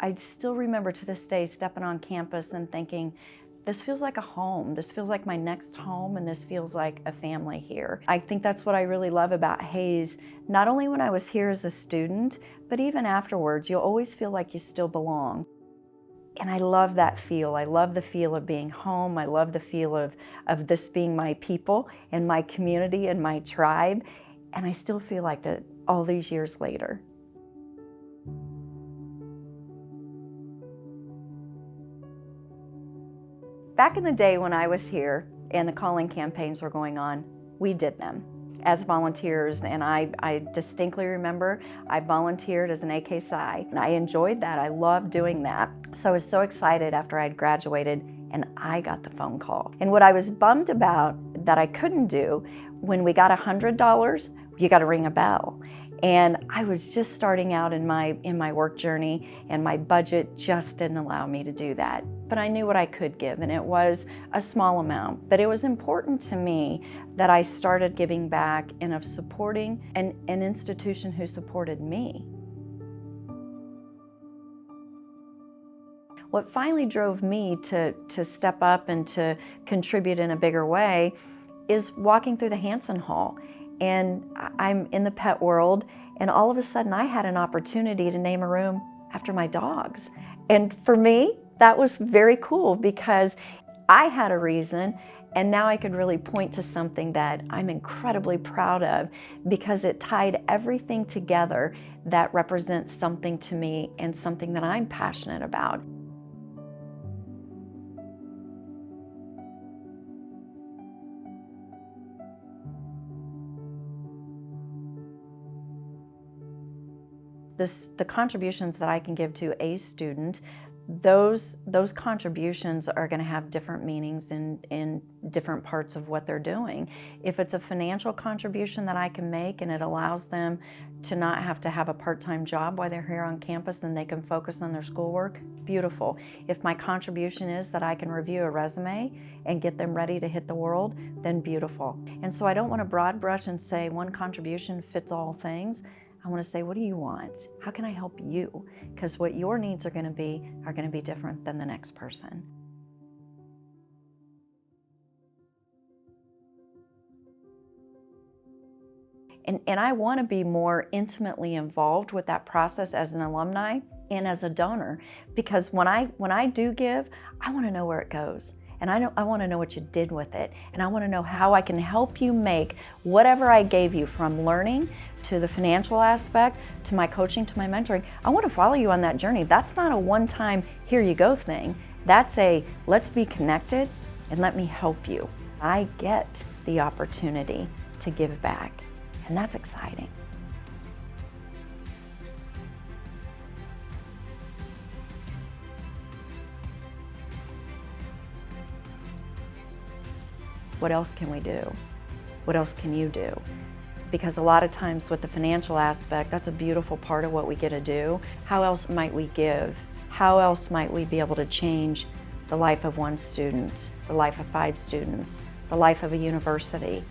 I still remember to this day stepping on campus and thinking, this feels like a home. This feels like my next home, and this feels like a family here. I think that's what I really love about Hayes. Not only when I was here as a student, but even afterwards, you'll always feel like you still belong. And I love that feel. I love the feel of being home. I love the feel of this being my people and my community and my tribe. And I still feel like that all these years later. Back in the day when I was here and the calling campaigns were going on, we did them as volunteers, and I distinctly remember I volunteered as an AK Psi, and I enjoyed that. I loved doing that. So I was so excited after I'd graduated and I got the phone call. And what I was bummed about that I couldn't do, when we got $100, you got to ring a bell. And I was just starting out in my work journey, and my budget just didn't allow me to do that. But I knew what I could give, and it was a small amount. But it was important to me that I started giving back and of supporting an institution who supported me. What finally drove me to step up and to contribute in a bigger way is walking through the Hanson Hall. And I'm in the pet world, and all of a sudden I had an opportunity to name a room after my dogs. And for me, that was very cool because I had a reason, and now I could really point to something that I'm incredibly proud of because it tied everything together that represents something to me and something that I'm passionate about. The contributions that I can give to a student, those contributions are going to have different meanings in different parts of what they're doing. If it's a financial contribution that I can make and it allows them to not have to have a part-time job while they're here on campus and they can focus on their schoolwork, beautiful. If my contribution is that I can review a resume and get them ready to hit the world, then beautiful. And so I don't want to broad brush and say one contribution fits all things. I want to say, what do you want? How can I help you? Because what your needs are going to be different than the next person. And I want to be more intimately involved with that process as an alumni and as a donor, because when I do give, I want to know where it goes. And I want to know what you did with it. And I want to know how I can help you make whatever I gave you, from learning to the financial aspect, to my coaching, to my mentoring. I want to follow you on that journey. That's not a one-time, here you go thing. That's a, let's be connected and let me help you. I get the opportunity to give back, and that's exciting. What else can we do? What else can you do? Because a lot of times with the financial aspect, that's a beautiful part of what we get to do. How else might we give? How else might we be able to change the life of one student, the life of 5 students, the life of a university?